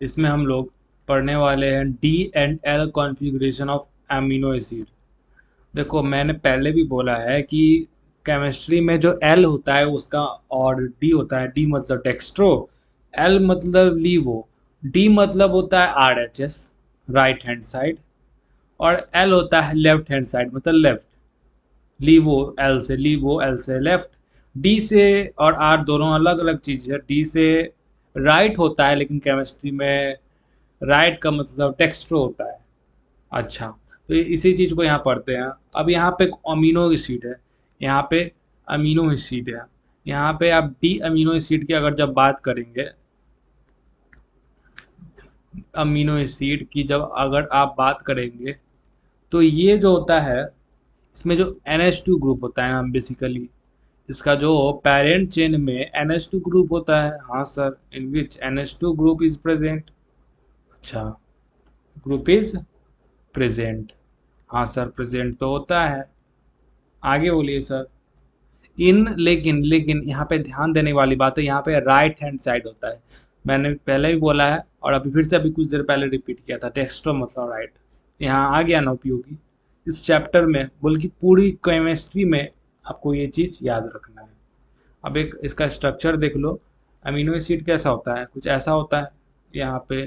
इसमें हम लोग पढ़ने वाले हैं D and L configuration of amino acid. देखो मैंने पहले भी बोला है कि केमिस्ट्री में जो एल होता है उसका और डी होता है, डी मतलब डेक्स्ट्रो, एल मतलब लीवो, डी मतलब होता है R H S, right hand side, और एल होता है लेफ्ट हैंड साइड मतलब लेफ्ट। लीवो एल से, लीवो एल से लेफ्ट। डी से और आर दोनों अलग अलग चीज़ है। डी से राइट होता है लेकिन केमिस्ट्री में राइट का मतलब डेक्स्ट्रो होता है। अच्छा, तो इसी चीज़ को यहाँ पढ़ते हैं। अब यहाँ पे अमीनो एसिड है, यहाँ पे अमीनो एसिड है, यहाँ पे आप डी अमीनो एसिड की अगर जब बात करेंगे, अमीनो एसिड की जब अगर आप बात करेंगे, तो ये जो होता है इसमें जो NH2 ग्रुप होता है ना, बेसिकली इसका जो पेरेंट चेन में NH2 ग्रुप होता है। हाँ sir, in which NH2 group is present. अच्छा, ग्रुप इज प्रेजेंट। हाँ सर, प्रेजेंट तो होता है। आगे बोलिए सर। इन लेकिन लेकिन यहाँ पे ध्यान देने वाली बात है, यहाँ पे राइट हैंड साइड होता है। मैंने पहले भी बोला है और अभी फिर से अभी कुछ देर पहले रिपीट किया था, डेक्स्ट्रो मतलब राइट। यहाँ आ गया ना उपयोगी इस चैप्टर में, बल्कि पूरी केमिस्ट्री में आपको ये चीज़ याद रखना है। अब एक इसका स्ट्रक्चर देख लो। अमीनो एसिड कैसा होता है, कुछ ऐसा होता है। यहाँ पे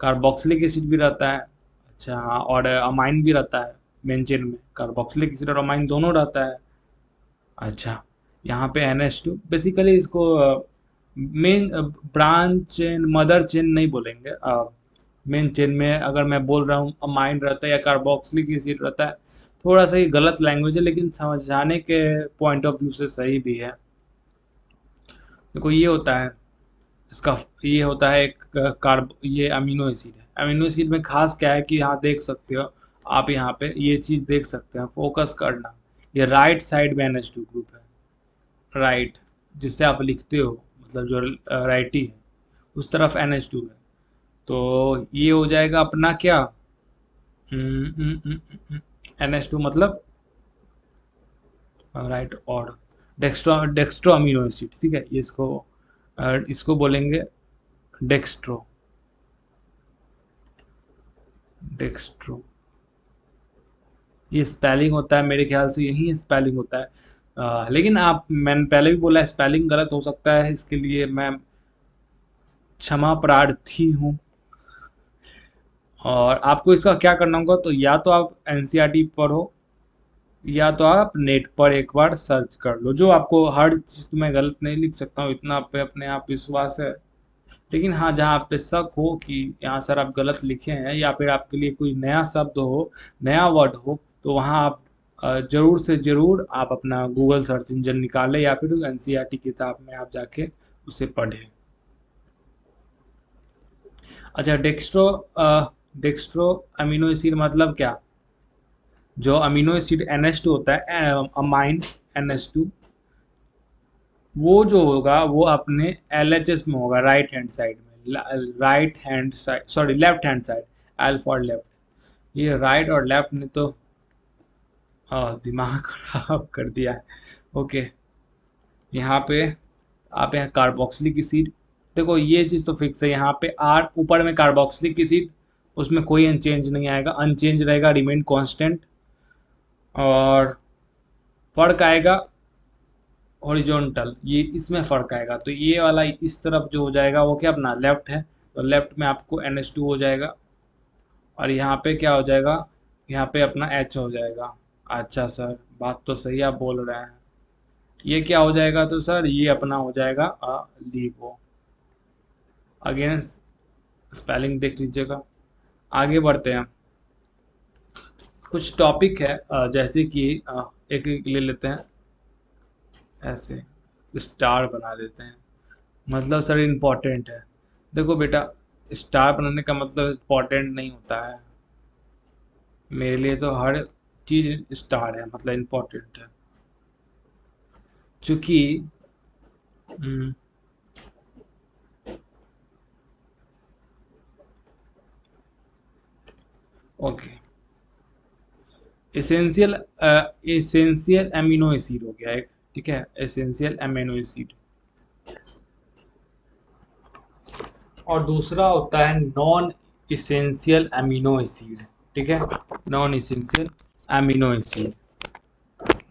कार्बोक्सिलिक एसिड भी रहता है। अच्छा हाँ, और अमाइन भी रहता है। मेन चेन में कार्बोक्सिलिक एसिड और अमाइन दोनों रहता है। अच्छा, यहाँ पे NH2 बेसिकली इसको main branch chain, mother chain नहीं बोलेंगे। मेन चेन में अगर मैं बोल रहा हूँ अमाइन रहता है या कार्बोक्सिलिक एसिड रहता है, थोड़ा सा ये गलत लैंग्वेज है लेकिन समझाने के पॉइंट ऑफ व्यू से सही भी है। देखो ये होता है इसका, ये होता है एक कार्ब, ये अमीनो एसिड है। अमीनो एसिड में खास क्या है कि यहाँ देख सकते हो, आप यहाँ पे ये चीज़ देख सकते हैं, फोकस करना। ये राइट साइड में NH2 ग्रुप है, राइट, जिससे आप लिखते हो मतलब जो राइटी है उस तरफ NH2 है। तो ये हो जाएगा अपना क्या, NH2 मतलब राइट, और डेक्स्ट्रो, डेक्स्ट्रो अमीनो एसिड, ठीक है। ये इसको बोलेंगे डेक्स्ट्रो, डेक्स्ट्रो। ये स्पेलिंग होता है, मेरे ख्याल से यही स्पेलिंग होता है। लेकिन आप, मैंने पहले भी बोला स्पेलिंग गलत हो सकता है, इसके लिए मैं क्षमा प्रार्थी हूँ। और आपको इसका क्या करना होगा, तो या तो आप NCERT पढ़ो या तो आप नेट पर एक बार सर्च कर लो। जो आपको हर चीज़ तो मैं गलत नहीं लिख सकता हूँ, इतना आप पे अपने आप विश्वास है। लेकिन हाँ, जहाँ आप पे शक हो कि यहाँ सर आप गलत लिखे हैं या फिर आपके लिए कोई नया शब्द हो, नया वर्ड हो, तो वहाँ आप जरूर से जरूर आप अपना गूगल सर्च इंजन निकालें या फिर NCERT किताब में आप जाके उसे पढ़ें। अच्छा, डेक्स्ट्रो अमीनो एसिड मतलब क्या, जो अमीनो एसिड NH2 होता है, अमाइन NH2, वो जो होगा वो अपने LHS में होगा, राइट हैंड साइड में, right hand side, sorry left hand side, L for left. ये राइट और लेफ्ट ने तो दिमाग खराब कर दिया है। ओके, यहाँ पे आप यहाँ कार्बोक्सिलिक एसिड, देखो ये चीज़ तो फिक्स है, यहाँ पे आर ऊपर में कार्बोक्सिलिक एसिड, उसमें कोई अनचेंज नहीं आएगा, अनचेंज रहेगा, रिमेन कांस्टेंट। और फर्क आएगा हॉरिजॉन्टल, ये इसमें फ़र्क आएगा। तो ये वाला इस तरफ जो हो जाएगा वो क्या अपना लेफ्ट है, तो लेफ्ट में आपको NH2 हो जाएगा। और यहाँ पे क्या हो जाएगा, यहाँ पे अपना H हो जाएगा। अच्छा सर, बात तो सही आप बोल रहे हैं। ये क्या हो जाएगा, तो सर ये अपना हो जाएगा लीवो। अगेन स्पेलिंग देख लीजिएगा। आगे बढ़ते हैं। कुछ टॉपिक है जैसे कि एक एक ले लेते हैं, ऐसे स्टार बना देते हैं, मतलब सर इम्पोर्टेंट है। देखो बेटा, स्टार बनाने का मतलब इम्पोर्टेंट नहीं होता है। मेरे लिए तो हर चीज़ स्टार है मतलब इम्पोर्टेंट है। चूंकि okay, essential, essential amino acid हो गया एक, ठीक है, एसेंशियल अमीनो एसिड। और दूसरा होता है नॉन इसेंशियल एमिनो एसिड। ठीक है, नॉन इसेंशियल एमिनो एसिड।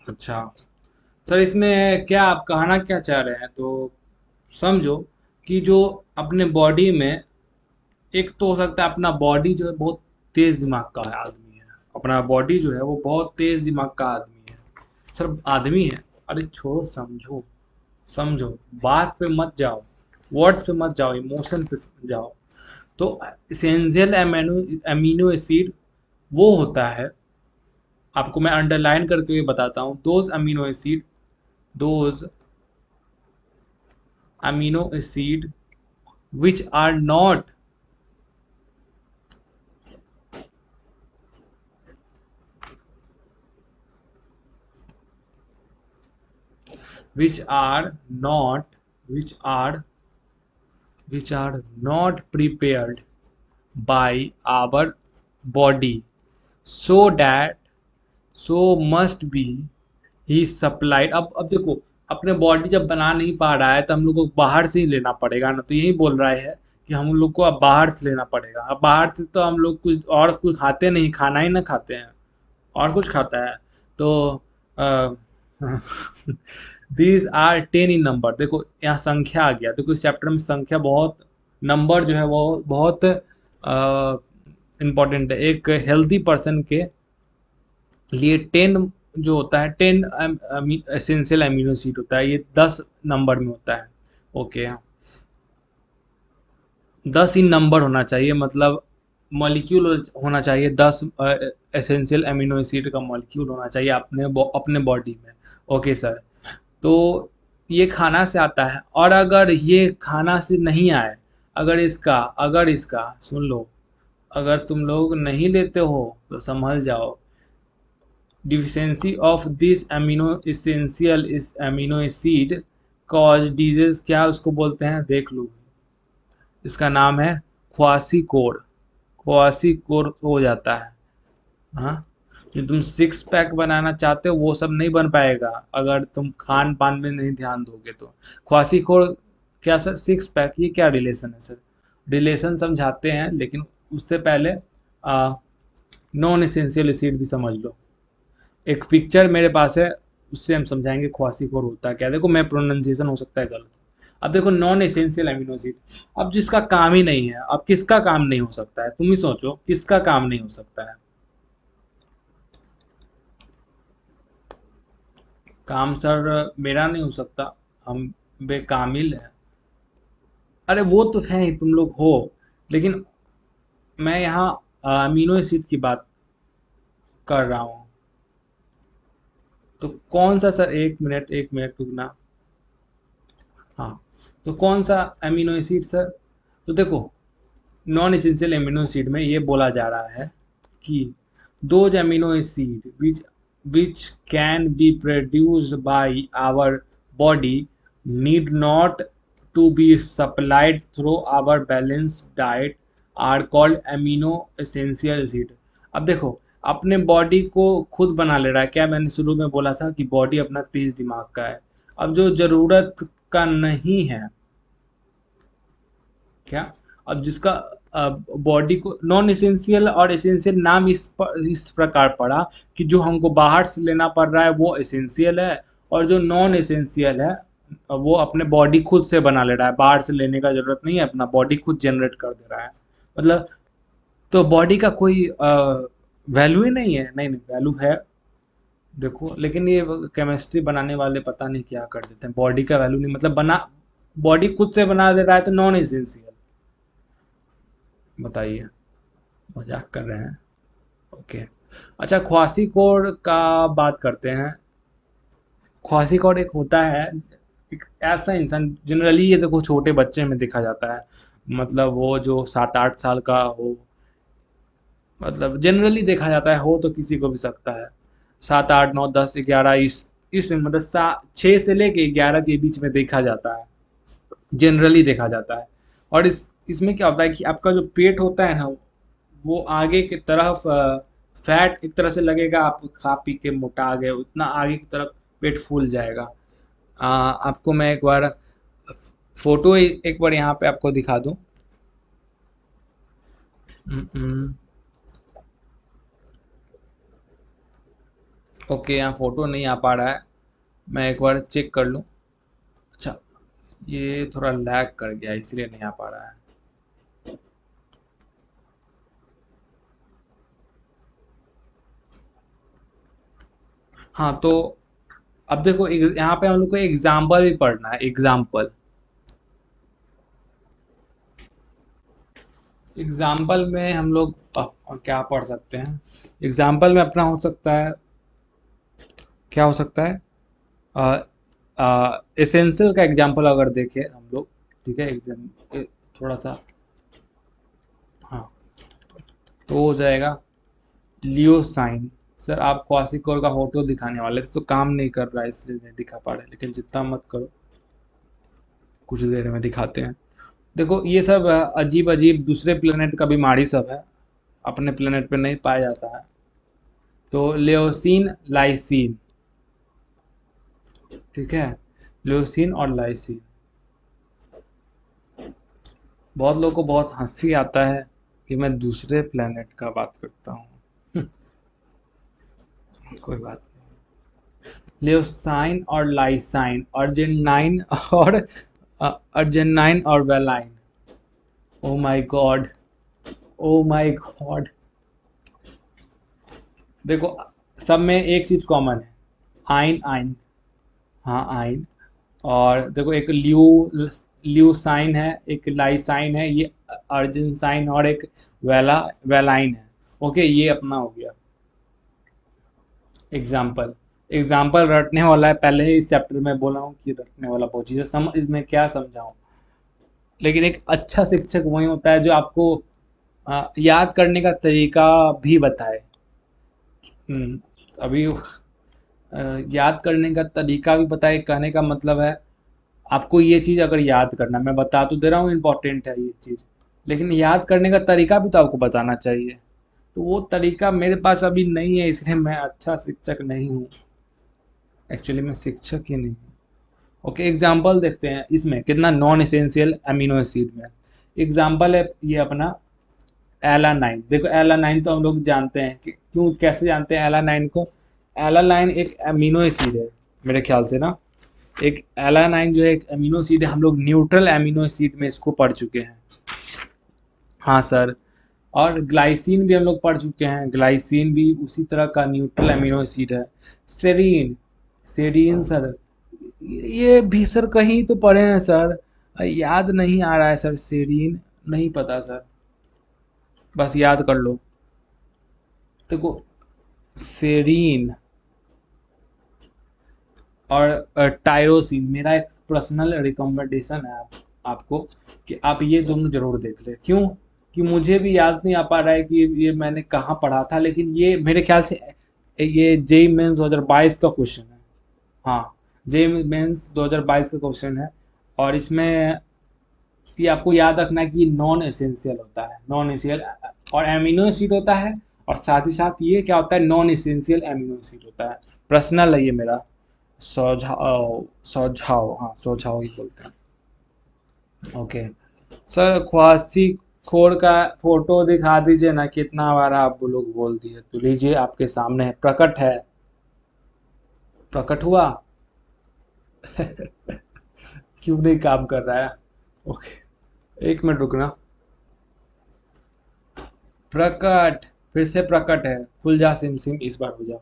अच्छा सर, इसमें क्या आप कहना क्या चाह रहे हैं? तो समझो कि जो अपने बॉडी में, एक तो हो सकता है अपना बॉडी जो है बहुत तेज दिमाग का है आदमी है, अपना बॉडी जो है वो बहुत तेज दिमाग का आदमी है। सर आदमी है, अरे छोड़ो, समझो समझो, बात पे मत जाओ, वर्ड्स पे मत जाओ, इमोशन पे जाओ। तो इसेंशियल एमिनो एमिनो एसिड वो होता है, आपको मैं अंडरलाइन करके भी बताता हूँ, those amino acid, those amino acid which are not which are not which are which are not prepared by our body, so that so must be he supplied. अब देखो, अपने बॉडी जब बना नहीं पा रहा है तो हम लोग को बाहर से ही लेना पड़ेगा ना, तो यही बोल रहा है कि हम लोग को अब बाहर से लेना पड़ेगा। अब बाहर से तो हम लोग कुछ और कुछ खाते नहीं, खाना ही ना खाते हैं, और कुछ खाता है। तो दीज आर 10 इन नंबर। देखो यहाँ संख्या आ गया, देखो इस चैप्टर में संख्या बहुत, नंबर जो है वो बहुत इम्पोर्टेंट है। एक हेल्दी पर्सन के लिए 10 जो होता है, 10 एसेंशियल अमीनो एसिड होता है, ये 10 नंबर में होता है। ओके, 10 इन नंबर होना चाहिए, मतलब मॉलिक्यूल होना चाहिए, 10 एसेंशियल अमीनो एसिड का मॉलिक्यूल होना चाहिए अपने बॉडी में। ओके सर, तो ये खाना से आता है, और अगर ये खाना से नहीं आए, अगर इसका सुन लो, अगर तुम लोग नहीं लेते हो तो समझ जाओ, deficiency of this amino essential इस अमीनो एसिड कॉज डिजीज, क्या उसको बोलते हैं देख लो, इसका नाम है क्वासी कोर। क्वासी कोर हो जाता है। हाँ, जो तुम सिक्स पैक बनाना चाहते हो वो सब नहीं बन पाएगा अगर तुम खान पान में नहीं ध्यान दोगे तो। ख्वासी खोर, क्या सर सिक्स पैक, ये क्या रिलेशन है सर? रिलेशन समझाते हैं, लेकिन उससे पहले नॉन एसेंशियल एसिड भी समझ लो। एक पिक्चर मेरे पास है, उससे हम समझाएंगे ख्वासी खोर होता है क्या। देखो मैं प्रोनाउंसिएशन हो सकता है गलत। अब देखो नॉन एसेंशियल अमीनो एसिड, अब जिसका काम ही नहीं है, अब किसका काम नहीं हो सकता है, तुम ही सोचो किसका काम नहीं हो सकता है। काम सर मेरा नहीं हो सकता, हम बेकामिल हैं। अरे वो तो है ही, तुम लोग हो, लेकिन मैं यहाँ अमीनो एसिड की बात कर रहा हूँ। तो कौन सा सर, एक मिनट रुकना। हाँ, तो कौन सा अमीनो एसिड सर? तो देखो, नॉन एसेंशियल एमिनो एसिड में ये बोला जा रहा है कि those amino acid which can be produced by our body need not to be supplied through our balanced diet are called amino essential acid। अब देखो, अपने बॉडी को खुद बना ले रहा है क्या, मैंने शुरू में बोला था कि बॉडी अपना तेज दिमाग का है। अब जो जरूरत का नहीं है, क्या, अब जिसका बॉडी को नॉन एसेंशियल और एसेंशियल नाम इस प्रकार पड़ा कि जो हमको बाहर से लेना पड़ रहा है वो एसेंशियल है, और जो नॉन एसेंशियल है वो अपने बॉडी खुद से बना ले रहा है, बाहर से लेने का जरूरत नहीं है, अपना बॉडी खुद जनरेट कर दे रहा है। मतलब तो बॉडी का कोई वैल्यू ही नहीं है? नहीं नहीं, वैल्यू है। देखो लेकिन ये केमिस्ट्री बनाने वाले पता नहीं क्या कर देते हैं, बॉडी का वैल्यू नहीं, मतलब बना, बॉडी खुद से बना दे रहा है तो नॉन एसेंशियल। बताइए, मजाक कर रहे हैं? ओके। अच्छा, ख्वासी कोड का बात करते हैं। ख्वासी कोड एक होता है, एक ऐसा इंसान, जनरली ये देखो छोटे बच्चे में देखा जाता है, मतलब वो जो 7-8 साल का हो, मतलब जनरली देखा जाता है, हो तो किसी को भी सकता है, 7, 8, 9, 10, 11, इस मतलब 6 से लेके 11 के बीच में देखा जाता है, जनरली देखा जाता है। और इसमें क्या होता है कि आपका जो पेट होता है ना, वो आगे की तरफ फैट एक तरह से लगेगा, आप खा पी के मोटा गए उतना आगे की तरफ पेट फूल जाएगा। आपको मैं एक बार फोटो एक बार यहाँ पे आपको दिखा दूँ। हम्म, ओके, यहाँ फोटो नहीं आ पा रहा है। मैं एक बार चेक कर लूँ। अच्छा, ये थोड़ा लैग कर गया इसलिए नहीं आ पा रहा है। हाँ तो अब देखो, यहाँ पे हम लोग को एग्जाम्पल भी पढ़ना है। एग्जाम्पल, एग्जाम्पल में हम लोग क्या पढ़ सकते हैं? एग्जाम्पल में अपना हो सकता है, क्या हो सकता है, एसेंशियल का एग्जाम्पल अगर देखें हम लोग, ठीक है, थोड़ा सा, हाँ, तो हो जाएगा लियो साइन। सर आप क्वासिकोर का फोटो दिखाने वाले थे तो काम नहीं कर रहा है इसलिए नहीं दिखा पा रहे, लेकिन चिंता मत करो, कुछ देर में दिखाते हैं। देखो ये सब अजीब अजीब दूसरे प्लेनेट का बीमारी सब है, अपने प्लेनेट पे नहीं पाया जाता है। तो लेओसिन, लाइसिन, ठीक है, लेओसिन और लाइसिन। बहुत लोगों को बहुत हंसी आता है कि मैं दूसरे प्लेनेट का बात करता हूँ। कोई बात नहीं। लेओसाइन और लाइसाइन, अर्जेनाइन और अर्जेनाइन और valine. Oh my God, oh my God. देखो सब में एक चीज कॉमन है, आइन आइन, हाँ आइन। और देखो एक ल्यूसाइन है, एक लाइसाइन है, ये अर्जेंसाइन, और एक वेलाइन है। ओके, ये अपना हो गया एग्जाम्पल। एग्जाम्पल रटने वाला है, पहले ही इस चैप्टर में बोला हूँ कि रटने वाला बहुत चीज़ है, समझ इसमें क्या समझाऊँ। लेकिन एक अच्छा शिक्षक वही होता है जो आपको याद करने का तरीका भी बताए। अभी याद करने का तरीका भी बताए, कहने का मतलब है आपको ये चीज़ अगर याद करना, मैं बता तो दे रहा हूँ इम्पोर्टेंट है ये चीज़, लेकिन याद करने का तरीका भी तो आपको बताना चाहिए। तो वो तरीका मेरे पास अभी नहीं है, इसलिए मैं अच्छा शिक्षक नहीं हूँ। एक्चुअली मैं शिक्षक ही नहीं हूँ। ओके, एग्जाम्पल देखते हैं इसमें कितना नॉन एसेंशियल अमीनो एसिड में। एग्जाम्पल है ये अपना एलानाइन। देखो एलानाइन तो हम लोग जानते हैं कि क्यों, कैसे जानते हैं एलानाइन को? एलानाइन एक अमीनो एसिड है मेरे ख्याल से ना। एक एलानाइन जो है एक अमीनो एसिड है, हम लोग न्यूट्रल अमीनो एसिड में इसको पढ़ चुके हैं। हाँ सर। और ग्लाइसिन भी हम लोग पढ़ चुके हैं, ग्लाइसिन भी उसी तरह का न्यूट्रल अमीनो एसिड है। सेरीन, सेरीन सर, ये भी सर कहीं तो पढ़े हैं सर, याद नहीं आ रहा है सर, सेरीन नहीं पता सर, बस याद कर लो। देखो सेरीन और टायरोसिन, मेरा एक पर्सनल रिकमेंडेशन है आपको कि आप ये दोनों जरूर देख लें। क्यों? कि मुझे भी याद नहीं आ पा रहा है कि ये मैंने कहाँ पढ़ा था, लेकिन ये मेरे ख्याल से ये जेई मेंस 2022 का क्वेश्चन है। हाँ, जेई मेंस 2022 का क्वेश्चन है। और इसमें ये आपको याद रखना है कि नॉन एसेंशियल होता है, नॉन एसेंशियल, और एमिनो एसिड होता है, और साथ ही साथ ये क्या होता है, नॉन एसेंशियल एमिनो एसिड होता है। पर्सनल है ये मेरा सुझाव, सुझाव, हाँ सुझाव ही बोलते हैं। ओके सर, ख्वासी खोर का फोटो दिखा दीजिए ना, कितना बार आप वो लोग बोल दिए, तो लीजिए आपके सामने है, प्रकट है, प्रकट हुआ। क्यों नहीं काम कर रहा है? ओके, एक मिनट रुकना। प्रकट, फिर से प्रकट है, खुल जा सिम सिम, इस बार हो जा।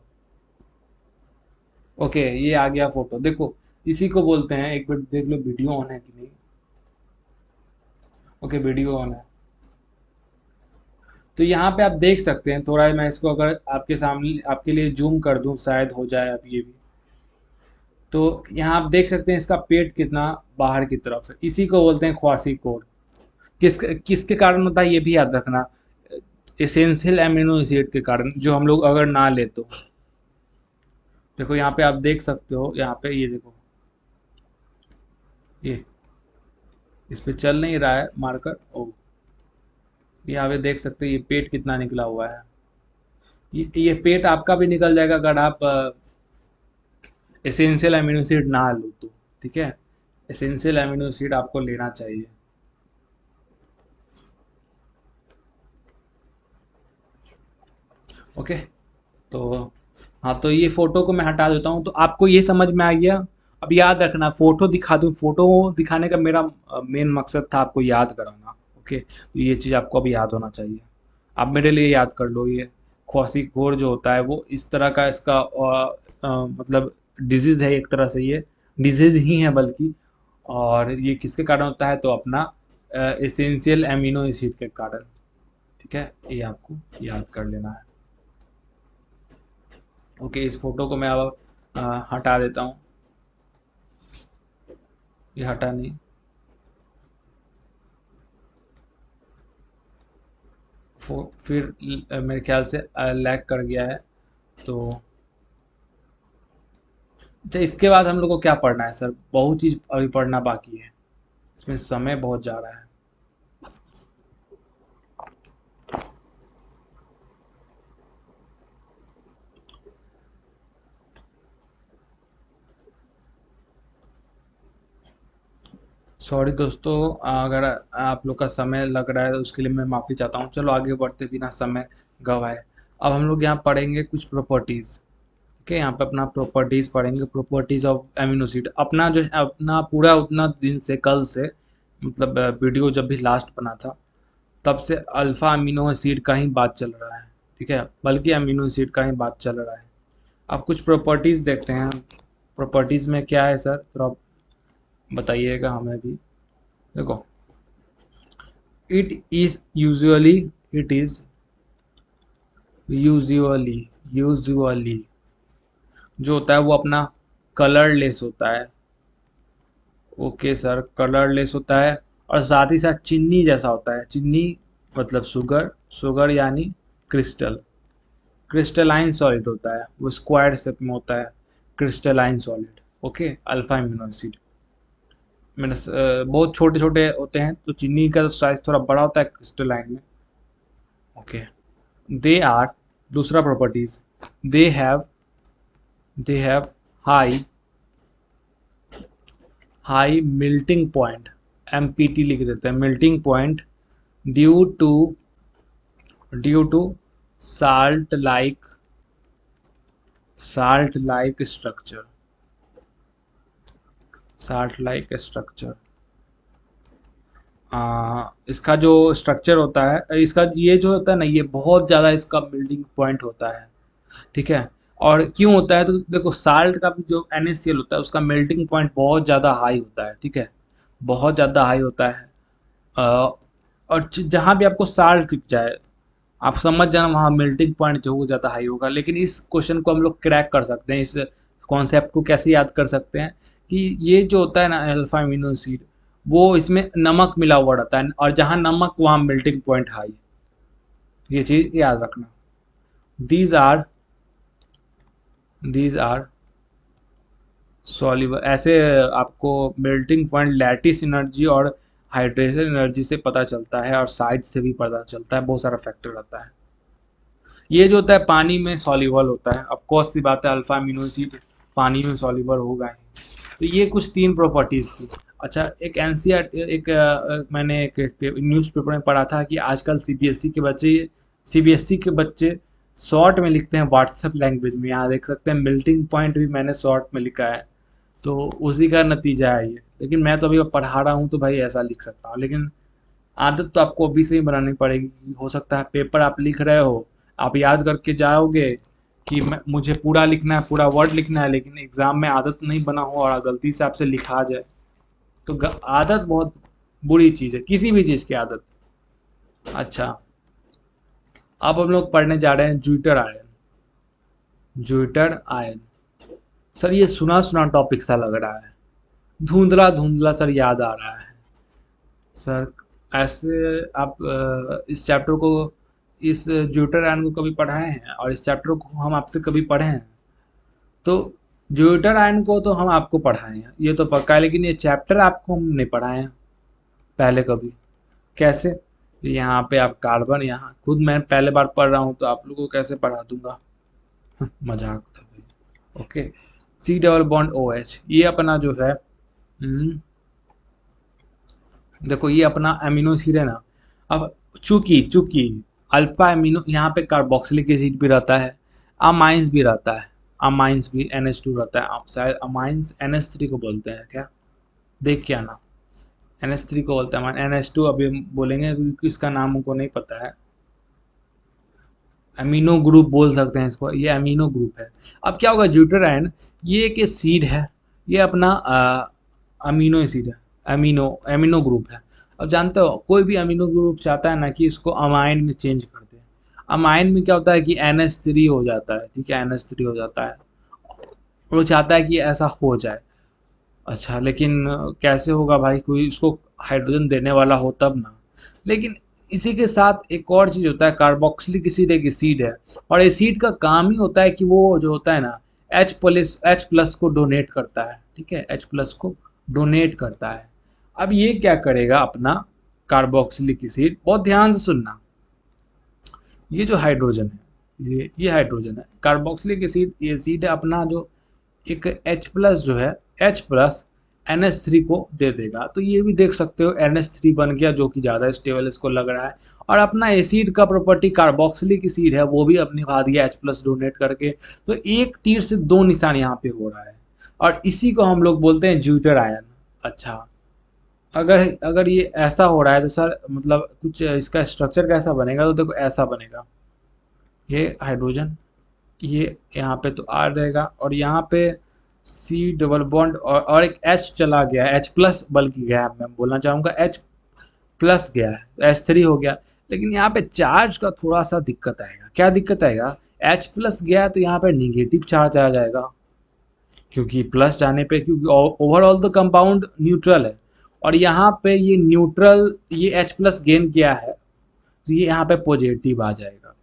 ओके, ये आ गया फोटो, देखो इसी को बोलते हैं, एक मिनट देख लो वीडियो ऑन है कि नहीं। ओके, वीडियो ऑन है। तो यहाँ पे आप देख सकते हैं, थोड़ा मैं इसको अगर आपके सामने आपके लिए जूम कर दूं शायद हो जाए अब ये भी। तो यहाँ आप देख सकते हैं इसका पेट कितना बाहर की तरफ है, इसी को बोलते हैं ख्वासी कोर। किसके कारण होता है ये भी याद रखना, एसेंशियल एमिनो एसिड के कारण, जो हम लोग अगर ना ले तो। देखो यहाँ पे आप देख सकते हो, यहाँ पे ये देखो, ये इस पे चल नहीं रहा है मार्कर, ओ, यहाँ पे देख सकते हो ये पेट कितना निकला हुआ है। ये पेट आपका भी निकल जाएगा अगर आप एसेंशियल अमीनो एसिड ना लो तो, ठीक है, एसेंशियल अमीनो एसिड आपको लेना चाहिए। ओके। तो हाँ, तो ये फोटो को मैं हटा देता हूँ, तो आपको ये समझ में आ गया। अब याद रखना, फोटो दिखा दूँ, फोटो दिखाने का मेरा मेन मकसद था आपको याद कराना। ओके, तो ये चीज़ आपको अभी याद होना चाहिए। आप मेरे लिए याद कर लो, ये क्वाशीकोर जो होता है वो इस तरह का इसका मतलब डिजीज है, एक तरह से ये डिजीज ही है बल्कि। और ये किसके कारण होता है, तो अपना एसेंशियल एमिनो एसिड के कारण। ठीक है, ये आपको याद कर लेना है। ओके, इस फोटो को मैं अब हटा देता हूँ। ये हटा नहीं। फिर मेरे ख्याल से लैग कर गया है। तो अच्छा, इसके बाद हम लोग को क्या पढ़ना है सर? बहुत चीज़ अभी पढ़ना बाकी है, इसमें समय बहुत जा रहा है। सॉरी दोस्तों, अगर आप लोग का समय लग रहा है तो उसके लिए मैं माफ़ी चाहता हूँ। चलो आगे बढ़ते बिना समय गवाए। अब हम लोग यहाँ पढ़ेंगे कुछ प्रॉपर्टीज़। ओके, यहाँ पे अपना प्रॉपर्टीज़ पढ़ेंगे, प्रॉपर्टीज़ ऑफ एमिनो एसिड। अपना जो है, अपना पूरा उतना दिन से, कल से, मतलब वीडियो जब भी लास्ट बना था तब से अल्फ़ा अमीनो एसिड का ही बात चल रहा है। ठीक है, बल्कि अमीनो एसिड का ही बात चल रहा है। अब कुछ प्रॉपर्टीज़ देखते हैं। प्रॉपर्टीज़ में क्या है सर, थोड़ा बताइएगा हमें भी। देखो, it is usually, it is usually, usually जो होता है वो अपना कलरलेस होता है। ओके सर, कलरलेस होता है और साथ ही साथ चीनी जैसा होता है। चीनी मतलब शुगर, शुगर यानी क्रिस्टल, क्रिस्टलाइन सॉलिड होता है, वो स्क्वायर शेप में होता है, crystalline solid. Okay, alpha amino acid मैंने बहुत छोटे छोटे होते हैं, तो चीनी का साइज थोड़ा बड़ा होता है क्रिस्टलाइन में। ओके, दे आर, दूसरा properties, they have, they have high, high melting point, MPT लिख देते हैं, melting point, due to, due to salt like, salt like structure, salt like structure. इसका जो स्ट्रक्चर होता है, इसका ये जो होता है ना, ये बहुत ज़्यादा इसका मेल्टिंग पॉइंट होता है। ठीक है, और क्यों होता है, तो देखो साल्ट का भी जो NaCl होता है उसका मेल्टिंग पॉइंट बहुत ज़्यादा हाई होता है। ठीक है, बहुत ज़्यादा हाई होता है। अ, और जहाँ भी आपको साल्ट दिख जाए, आप समझ जाना वहाँ मेल्टिंग पॉइंट जो वो ज़्यादा हाई होगा। लेकिन इस क्वेश्चन को हम लोग क्रैक कर सकते हैं, इस कॉन्सेप्ट को कैसे याद कर सकते हैं कि ये जो होता है ना अल्फा अमीनो एसिड, वो इसमें नमक मिला हुआ रहता है, और जहाँ नमक वहाँ मेल्टिंग पॉइंट हाई। ये चीज़ याद रखना। These are, these are soluble, ऐसे आपको मेल्टिंग पॉइंट लैटिस एनर्जी और हाइड्रेशन एनर्जी से पता चलता है, और साइज से भी पता चलता है, बहुत सारा फैक्टर रहता है। ये जो होता है पानी में सॉल्युबल होता है, ऑफ कोर्स सी बात है, अल्फा अमीनो एसिड पानी में सॉल्युबल होगा ही। तो ये कुछ तीन प्रॉपर्टीज थी। अच्छा, एक एनसीईआरटी, मैंने एक न्यूज़पेपर में पढ़ा था कि आजकल सीबीएसई के बच्चे, सीबीएसई के बच्चे शॉर्ट में लिखते हैं व्हाट्सएप लैंग्वेज में। यहाँ देख सकते हैं मेल्टिंग पॉइंट भी मैंने शॉर्ट में लिखा है, तो उसी का नतीजा है ये। लेकिन मैं तो अभी पढ़ा रहा हूँ तो भाई ऐसा लिख सकता हूँ, लेकिन आदत तो आपको अभी से ही बनानी पड़ेगी। हो सकता है पेपर आप लिख रहे हो, आप याद करके जाओगे कि मुझे पूरा लिखना है, पूरा वर्ड लिखना है, लेकिन एग्जाम में आदत नहीं बना हो और गलती से आपसे लिखा जाए, तो आदत बहुत बुरी चीज़ है, किसी भी चीज़ की आदत। अच्छा, अब हम लोग पढ़ने जा रहे हैं zwitter ion, zwitter ion. Sir ये सुना सुना टॉपिक सा लग रहा है, धुंधला धुंधला सर याद आ रहा है सर। ऐसे आप इस चैप्टर को, इस ज्यूटर आयन को कभी पढ़ाए हैं, और इस चैप्टर को हम आपसे कभी पढ़े हैं? तो ज्यूटर आयन को तो हम आपको पढ़ाए हैं, ये तो पक्का है, लेकिन ये चैप्टर आपको हम नहीं पढ़ाए हैं पहले कभी। कैसे? यहाँ पे आप कार्बन, यहाँ खुद मैं पहले बार पढ़ रहा हूँ तो आप लोगों को कैसे पढ़ा दूंगा? मजाक था भाई। Okay, C double bond OH, ये अपना जो है, देखो ये अपना अमीनो एसिड है ना। अब चूंकि, चूंकि अल्फा एमिनो, यहाँ पे कार्बोक्सिलिक एसिड भी रहता है, अमाइंस भी रहता है, अमाइंस भी NH2 रहता है। आप शायद अमाइंस NH3 को बोलते हैं क्या, देख के आना। NH3 को बोलते हैं, NH2 अभी हम बोलेंगे क्योंकि इसका नाम हमको नहीं पता है। अमीनो ग्रुप बोल सकते हैं इसको, ये अमीनो ग्रुप है। अब क्या होगा, ज्यूटराइन ये एक एसिड है, ये अपना अमीनो एसिड है, अमीनो अमीनो ग्रुप है। अब जानते हो कोई भी अमीनो ग्रुप चाहता है ना कि इसको अमाइन में चेंज कर दे। अमाइन में क्या होता है कि NH3 हो जाता है, ठीक है, NH3 हो जाता है, वो चाहता है कि ऐसा हो जाए। अच्छा, लेकिन कैसे होगा भाई, कोई इसको हाइड्रोजन देने वाला हो तब ना। लेकिन इसी के साथ एक और चीज़ होता है, कार्बोक्सिलिक एसिड एक एसिड है, और एसिड का काम ही होता है कि वो जो होता है ना H+ को डोनेट करता है, ठीक है, H+ को डोनेट करता है। अब ये क्या करेगा अपना कार्बोक्सिलिक एसिड, बहुत ध्यान से सुनना, ये जो हाइड्रोजन है, ये हाइड्रोजन है, कार्बोक्सिलिक एसिड ये एसिड है अपना, जो एक H+ जो है, H+ NH3 को दे देगा। तो ये भी देख सकते हो NH3 बन गया, जो कि ज़्यादा स्टेबल इसको लग रहा है। और अपना एसिड का प्रॉपर्टी कार्बोक्सिलिक एसिड है, वो भी अपनी खा दिया H+ डोनेट करके। तो एक तीर से दो निशान यहाँ पे हो रहा है, और इसी को हम लोग बोलते हैं ज्यूटर आयन। अच्छा, अगर अगर ये ऐसा हो रहा है तो सर मतलब कुछ इसका स्ट्रक्चर कैसा बनेगा, तो देखो ऐसा बनेगा, ये हाइड्रोजन, ये यहाँ पे तो R रहेगा, और यहाँ पे C डबल बॉन्ड, और एक H चला गया है, H+ बल्कि गया है, मैं बोलना चाहूँगा H+ गया है, H3 हो गया। लेकिन यहाँ पे चार्ज का थोड़ा सा दिक्कत आएगा। क्या दिक्कत आएगा, H+ गया है तो यहाँ पे निगेटिव चार्ज आ जाएगा, क्योंकि प्लस जाने पे, क्योंकि ओवरऑल तो कंपाउंड न्यूट्रल है, और यहाँ पे ये न्यूट्रल, ये H+ गेन किया है, तो ये यहाँ पे पॉजिटिव आ जाएगा,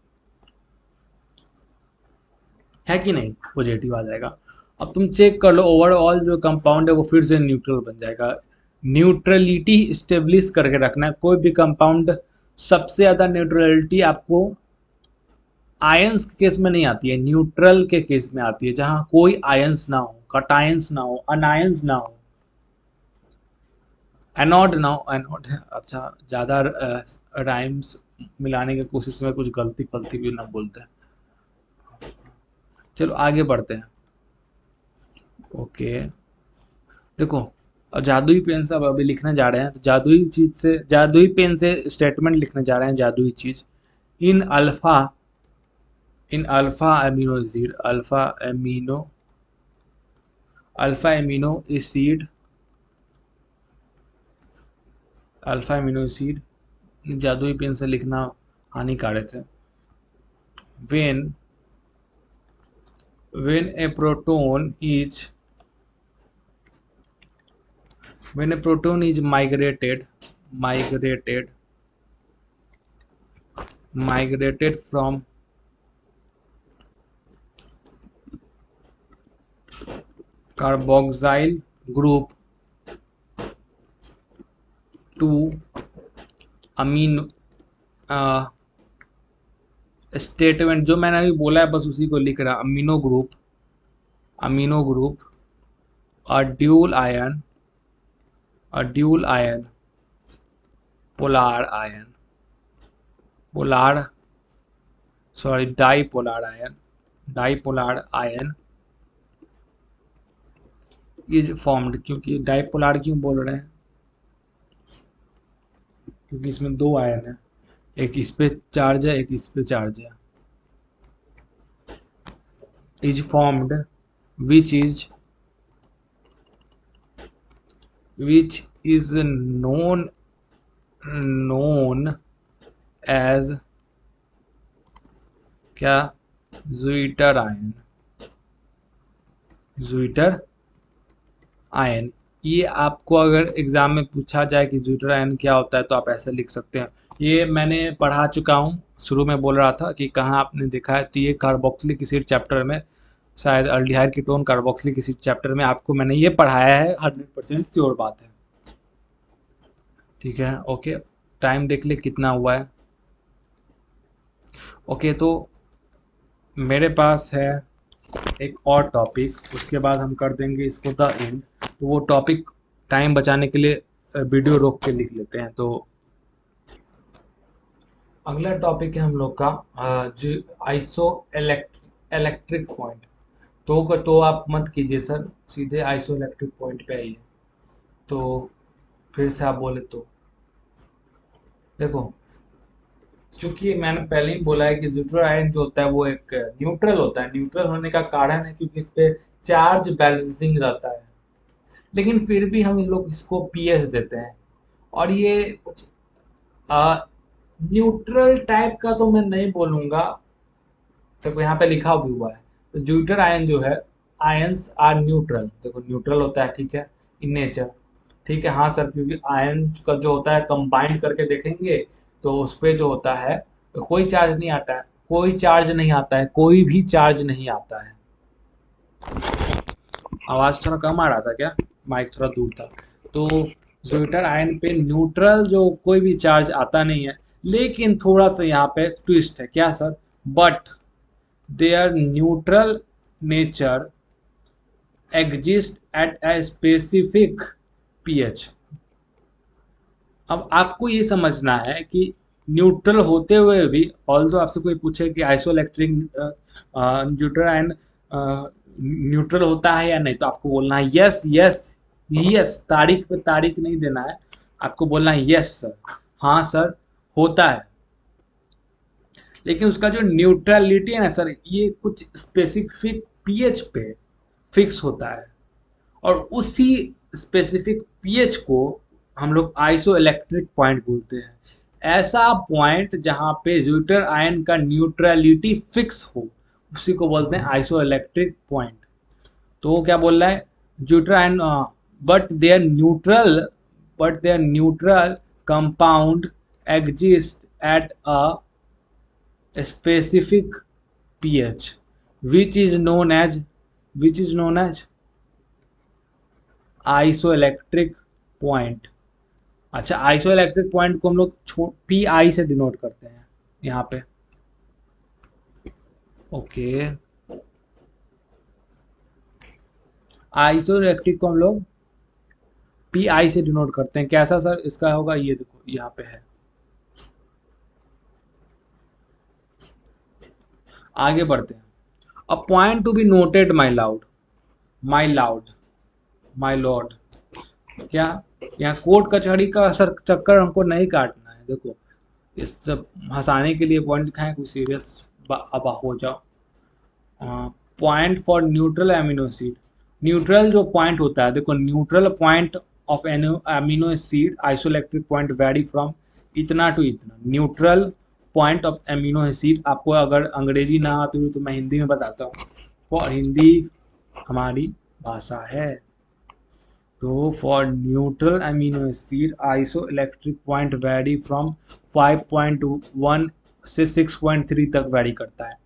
है कि नहीं, पॉजिटिव आ जाएगा। अब तुम चेक कर लो, ओवरऑल जो कंपाउंड है वो फिर से न्यूट्रल बन जाएगा। न्यूट्रलिटी स्टेब्लिश करके रखना है कोई भी कंपाउंड। सबसे ज़्यादा न्यूट्रलिटी आपको आयंस के केस में नहीं आती है, न्यूट्रल के केस में आती है, जहां कोई आयंस ना हो, कटायंस ना हो, अनायंस ना हो, एनोड ना हो, एनोड है। अच्छा, ज़्यादा राइम्स मिलाने की कोशिश में कुछ गलती पलती भी ना बोलते हैं। चलो आगे बढ़ते हैं। ओके, देखो, अब जादुई पेन से अब अभी लिखने जा रहे हैं, तो जादुई चीज से, जादुई पेन से स्टेटमेंट लिखने जा रहे हैं, जादुई चीज। इन अल्फा इन alpha amino acid, alpha amino acid, alpha amino acid जादुई पेन से लिखना हानिकारक है। When when a proton is when a proton is migrated from carboxyl group to amino statement जो मैंने अभी बोला है बस उसी को लिख रहा, अमीनो ग्रुप और dual ion polar ion polar sorry dipolar ion is formed. क्योंकि डाइपोलार क्यों बोल रहे हैं, क्योंकि इसमें दो आयन है, एक इस पे चार्ज है, एक इस पे चार्ज है। Is formed which is known as क्या, ज्विटर आयन। ये आपको अगर एग्जाम में पूछा जाए कि ज्विटर आयन क्या होता है, तो आप ऐसे लिख सकते हैं। ये मैंने पढ़ा चुका हूँ, शुरू में बोल रहा था कि कहाँ आपने देखा है, तो ये कार्बोक्सिलिक एसिड चैप्टर में, शायद aldehyde ketone carboxylic acid chapter में आपको मैंने ये पढ़ाया है, 100% श्योर बात है। ठीक है, ओके, टाइम देख ले कितना हुआ है। ओके, तो मेरे पास है एक और टॉपिक, उसके बाद हम कर देंगे इसको द एंड। तो वो टॉपिक टाइम बचाने के लिए वीडियो रोक के लिख लेते हैं। तो अगला टॉपिक है हम लोग का जो आइसो इलेक्ट्रिक पॉइंट। तो आप मत कीजिए सर, सीधे आइसो इलेक्ट्रिक पॉइंट पे आइए। तो फिर से आप बोले तो देखो, चूंकि मैंने पहले ही बोला है कि न्यूट्रल आयन जो होता है वो एक न्यूट्रल होता है। न्यूट्रल होने का कारण है क्योंकि इस पे चार्ज बैलेंसिंग रहता है, लेकिन फिर भी हम इन लोग इसको पीएच देते हैं। और ये कुछ न्यूट्रल टाइप का तो मैं नहीं बोलूंगा। देखो यहाँ पे लिखा भी हुआ है, तो ज्यूटर आयन जो है, आयंस आर न्यूट्रल। देखो न्यूट्रल होता है, ठीक है, इन नेचर। ठीक है, हाँ सर, क्योंकि आयन का जो होता है कंबाइंड करके देखेंगे तो उस पे जो होता है कोई चार्ज नहीं आता है, कोई चार्ज नहीं आता है, कोई भी चार्ज नहीं आता है। आवाज थोड़ा कम आ रहा था क्या? माइक थोड़ा दूर था। तो ज्यूटर आयन पे न्यूट्रल जो कोई भी चार्ज आता नहीं है, लेकिन थोड़ा सा यहाँ पे ट्विस्ट है। क्या sir? But their neutral nature exists at a specific pH। अब आपको ये समझना है कि न्यूट्रल होते हुए भी, ऑल्दो आपसे कोई पूछे कि आइसोइलेक्ट्रिक न्यूट्रल आयन न्यूट्रल होता है या नहीं, तो आपको बोलना है यस यस यस। तारीख पे तारीख नहीं देना है, आपको बोलना है यस सर, हाँ सर, होता है। लेकिन उसका जो न्यूट्रलिटी है ना सर, ये कुछ स्पेसिफिक पीएच पे फिक्स होता है, और उसी स्पेसिफिक पीएच को हम लोग आइसो इलेक्ट्रिक पॉइंट बोलते हैं। ऐसा पॉइंट जहां पे ज्यूटर आयन का न्यूट्रलिटी फिक्स हो, उसी को बोलते हैं आइसो इलेक्ट्रिक पॉइंट। तो वो क्या बोल रहा है? Zwitterion but they're neutral but they're neutral compound exist at a specific pH which is known as isoelectric point। अच्छा, आइसोइलेक्ट्रिक पॉइंट को हम लोग पी आई से डिनोट करते हैं यहाँ पे। ओके, आइसोइलेक्ट्रिक को हम लोग पी आई से डिनोट करते हैं। कैसा सर इसका होगा? ये देखो यहाँ पे है। आगे बढ़ते हैं। A point to be noted my loud, my loud, my lord. क्या यहाँ कोर्ट कचहरी का सर चक्कर हमको नहीं काटना है। देखो, इस सब हंसाने के लिए पॉइंट लिखा है, कुछ सीरियस अब हो जाओ। Point for neutral amino acid. Neutral जो पॉइंट होता है, देखो, neutral point of amino acid isoelectric point vary from इतना टू इतना। Neutral point of amino acid, आपको अगर अंग्रेजी ना आती हो तो मैं हिंदी में बताता हूँ, और हिंदी हमारी भाषा है। तो for neutral amino acid isoelectric point vary from 5.1 से 6.3 तक वैरी करता है।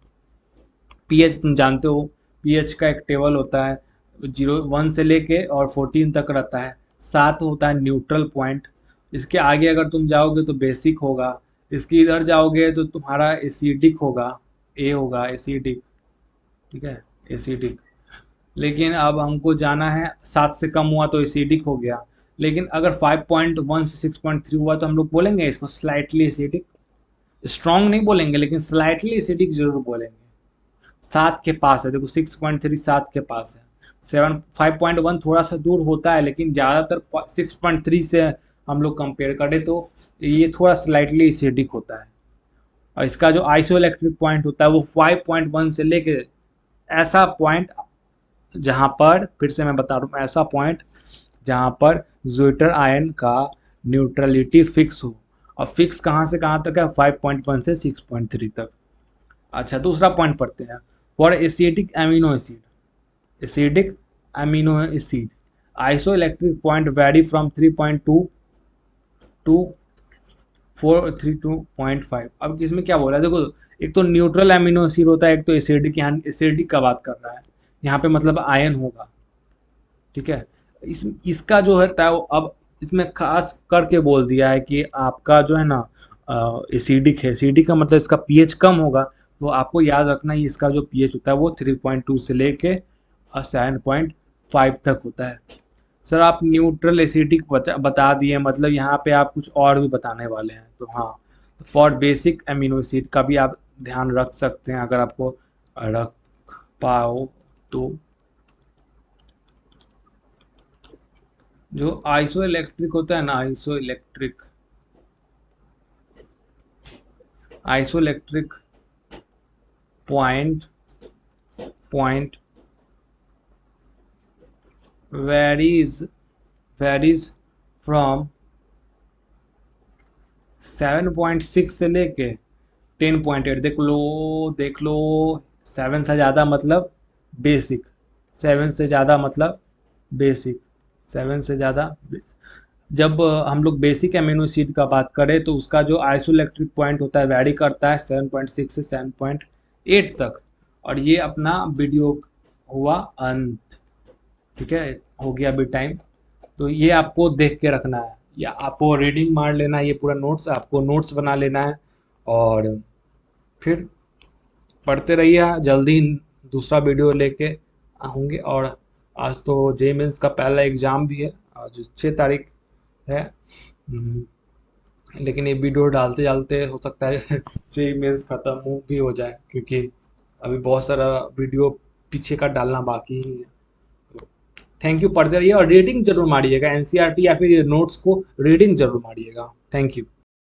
पीएच तुम जानते हो, पीएच का एक टेबल होता है, 0 1 से लेके और 14 तक रहता है। 7 होता है न्यूट्रल पॉइंट। इसके आगे अगर तुम जाओगे तो बेसिक होगा, इसके इधर जाओगे तो तुम्हारा एसिडिक होगा, ए होगा एसिडिक। ठीक है, एसिडिक। लेकिन अब हमको जाना है, 7 से कम हुआ तो एसिडिक हो गया। लेकिन अगर 5.1 से 6.3 हुआ तो हम लोग बोलेंगे इसको स्लाइटली एसिडिक। स्ट्रॉन्ग नहीं बोलेंगे, लेकिन स्लाइटली एसिडिक जरूर बोलेंगे। 7 के पास है, देखो 6.3 7 के पास है। 5.1 थोड़ा सा दूर होता है, लेकिन ज़्यादातर 6.3 से हम लोग कंपेयर करें तो ये थोड़ा स्लाइटली एसिडिक होता है। और इसका जो आइसोइलेक्ट्रिक पॉइंट होता है वो 5.1 से लेके ऐसा पॉइंट जहाँ पर, फिर से मैं बता रहा हूँ, ऐसा पॉइंट जहाँ पर ज्यूटर आयन का न्यूट्रलिटी फिक्स हो। और फिक्स कहाँ से कहाँ तक है? 5.1 से 6.3 तक। अच्छा, दूसरा पॉइंट पढ़ते हैं। For acidic amino acid, acidic amino acid isoelectric point vary from 3.2 to 432.5। अब इसमें क्या बोला है? देखो, एक तो न्यूट्रल अमीनो एसिड होता है, एक तो एसिडिक। यहाँ एसिडिक का बात कर रहा है, यहाँ पे मतलब आयन होगा। ठीक है, इसका जो है वो अब इसमें खास करके बोल दिया है कि आपका जो है ना एसिडिक है। एसिडिक का मतलब इसका पीएच कम होगा। तो आपको याद रखना है, इसका जो पीएच होता है वो 3.2 से लेके 7.5 तक होता है। सर आप न्यूट्रल एसिडिक बता दिए, मतलब यहाँ पे आप कुछ और भी बताने वाले हैं? तो हाँ, फॉर बेसिक अमीनो एसिड का भी आप ध्यान रख सकते हैं अगर आपको रख पाओ तो। जो आइसो इलेक्ट्रिक होता है ना, iso electric point point varies varies from 7.6 से लेके 10.8। देख लो 7 से ज़्यादा मतलब बेसिक, 7 से ज़्यादा मतलब बेसिक, 7 से ज़्यादा। जब हम लोग बेसिक एमिनो एसिड का बात करें तो उसका जो आइसोइलेक्ट्रिक पॉइंट होता है वैरी करता है 7.6 से 7.8 तक। और ये अपना वीडियो हुआ अंत। ठीक है, हो गया अभी टाइम। तो ये आपको देख के रखना है, या आपको रीडिंग मार लेना है, ये पूरा नोट्स आपको नोट्स बना लेना है। और फिर पढ़ते रहिए, जल्दी दूसरा वीडियो लेके होंगे। और आज तो जे मेंस का पहला एग्ज़ाम भी है, आज 6 तारीख है। लेकिन ये वीडियो डालते डालते हो सकता है जे मेंस ख़त्म भी हो जाए, क्योंकि अभी बहुत सारा वीडियो पीछे का डालना बाकी ही है। थैंक यू, पढ़ते रहिए और रीडिंग जरूर मारिएगा, एनसीईआरटी या फिर ये नोट्स को रीडिंग जरूर मारिएगा। Thank you.